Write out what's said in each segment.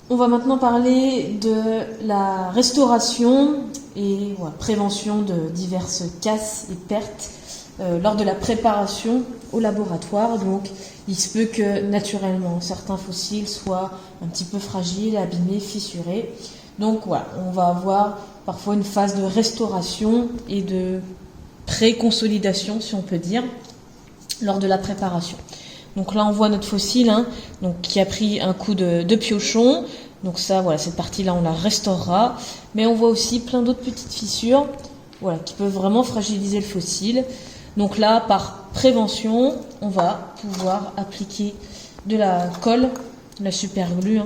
On va maintenant parler de la restauration et prévention de diverses casses et pertes lors de la préparation au laboratoire. Donc, il se peut que naturellement certains fossiles soient un petit peu fragiles, abîmés, fissurés. Donc voilà, on va avoir parfois une phase de restauration et de pré-consolidation, si on peut dire, lors de la préparation. Donc là, on voit notre fossile donc, qui a pris un coup de piochon. Donc ça, voilà, cette partie-là, on la restaurera. Mais on voit aussi plein d'autres petites fissures qui peuvent vraiment fragiliser le fossile. Donc là, par prévention, on va pouvoir appliquer de la colle, la superglue,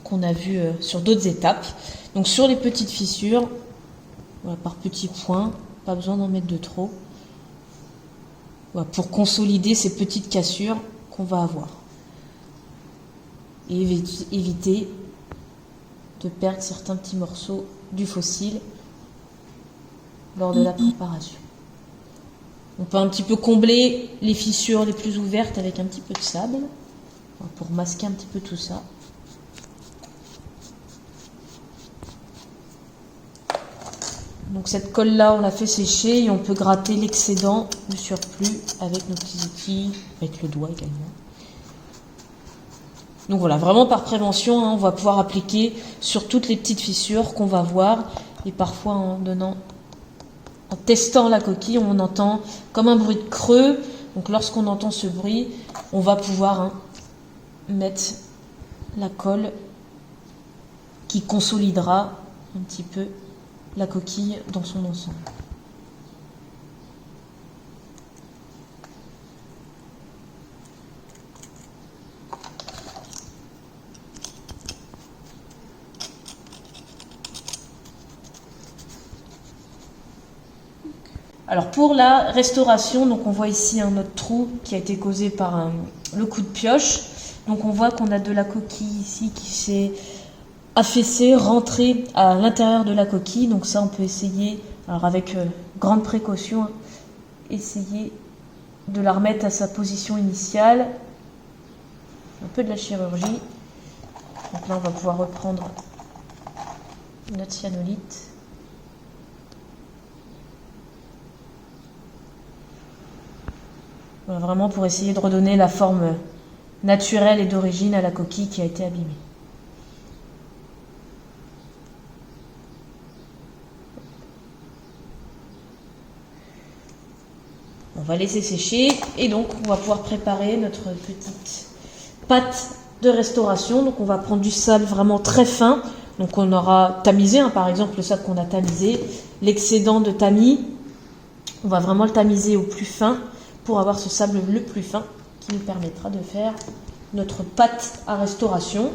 qu'on a vu sur d'autres étapes. Donc sur les petites fissures, par petits points, pas besoin d'en mettre de trop. Pour consolider ces petites cassures qu'on va avoir. Et éviter de perdre certains petits morceaux du fossile lors de la préparation. On peut un petit peu combler les fissures les plus ouvertes avec un petit peu de sable pour masquer un petit peu tout ça. Donc cette colle-là, on l'a fait sécher et on peut gratter l'excédent, le surplus avec nos petits outils, avec le doigt également. Donc voilà, vraiment par prévention, on va pouvoir appliquer sur toutes les petites fissures qu'on va voir. Et parfois en testant la coquille, on entend comme un bruit de creux. Donc lorsqu'on entend ce bruit, on va pouvoir mettre la colle qui consolidera un petit peu la coquille dans son ensemble. Alors pour la restauration, donc on voit ici notre trou qui a été causé par le coup de pioche. Donc on voit qu'on a de la coquille ici qui s'est affaissée, rentrée à l'intérieur de la coquille. Donc ça on peut essayer, alors avec grande précaution, essayer de la remettre à sa position initiale. Un peu de la chirurgie. Donc là on va pouvoir reprendre notre cyanolite. Voilà, vraiment pour essayer de redonner la forme naturelle et d'origine à la coquille qui a été abîmée. On va laisser sécher et donc on va pouvoir préparer notre petite pâte de restauration. Donc on va prendre du sable vraiment très fin. Donc on aura tamisé, par exemple le sable qu'on a tamisé, l'excédent de tamis, on va vraiment le tamiser au plus fin pour avoir ce sable le plus fin qui nous permettra de faire notre pâte à restauration.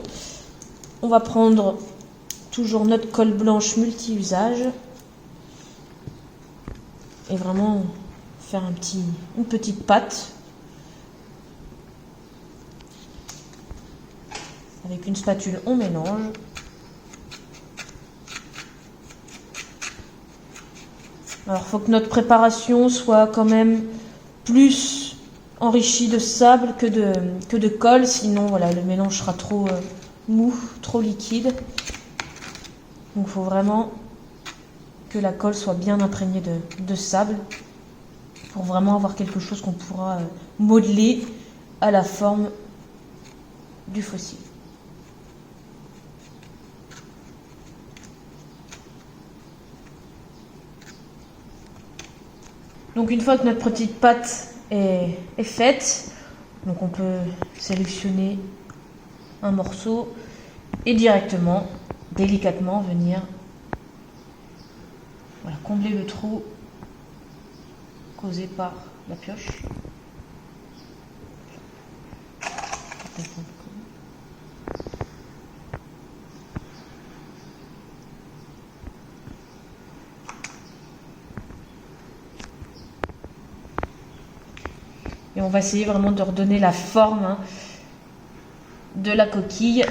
On va prendre toujours notre colle blanche multi-usage et vraiment faire une petite pâte avec une spatule. On mélange. Alors il faut que notre préparation soit quand même plus enrichie de sable que de colle, sinon voilà, le mélange sera trop mou, trop liquide. Donc il faut vraiment que la colle soit bien imprégnée de sable pour vraiment avoir quelque chose qu'on pourra modeler à la forme du fossile. Donc une fois que notre petite pâte est faite, donc on peut sélectionner un morceau et directement, délicatement venir combler le trou causé par la pioche. Et on va essayer vraiment de redonner la forme de la coquille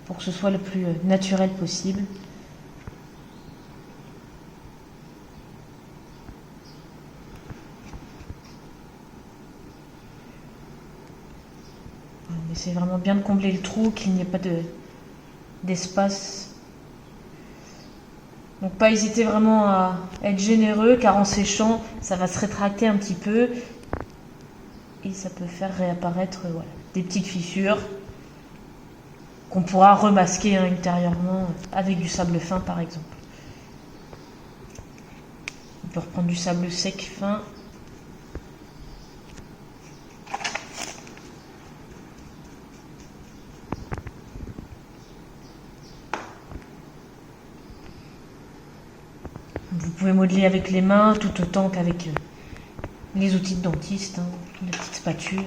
pour que ce soit le plus naturel possible. On essaie vraiment bien de combler le trou, qu'il n'y ait pas d'espace. Donc pas hésiter vraiment à être généreux, car en séchant, ça va se rétracter un petit peu et ça peut faire réapparaître des petites fissures qu'on pourra remasquer ultérieurement avec du sable fin par exemple. On peut reprendre du sable sec fin. Vous pouvez modeler avec les mains tout autant qu'avec les outils de dentiste, la petite spatule.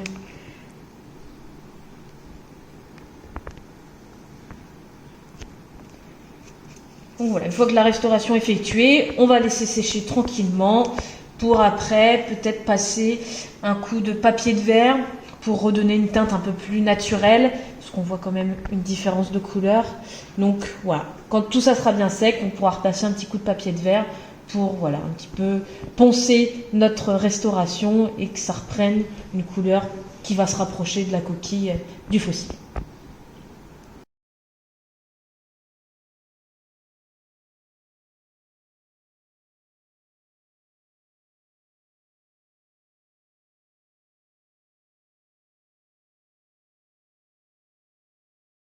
Donc voilà, une fois que la restauration est effectuée, on va laisser sécher tranquillement pour après peut-être passer un coup de papier de verre pour redonner une teinte un peu plus naturelle, parce qu'on voit quand même une différence de couleur. Donc voilà, quand tout ça sera bien sec, on pourra repasser un petit coup de papier de verre pour un petit peu poncer notre restauration et que ça reprenne une couleur qui va se rapprocher de la coquille du fossile.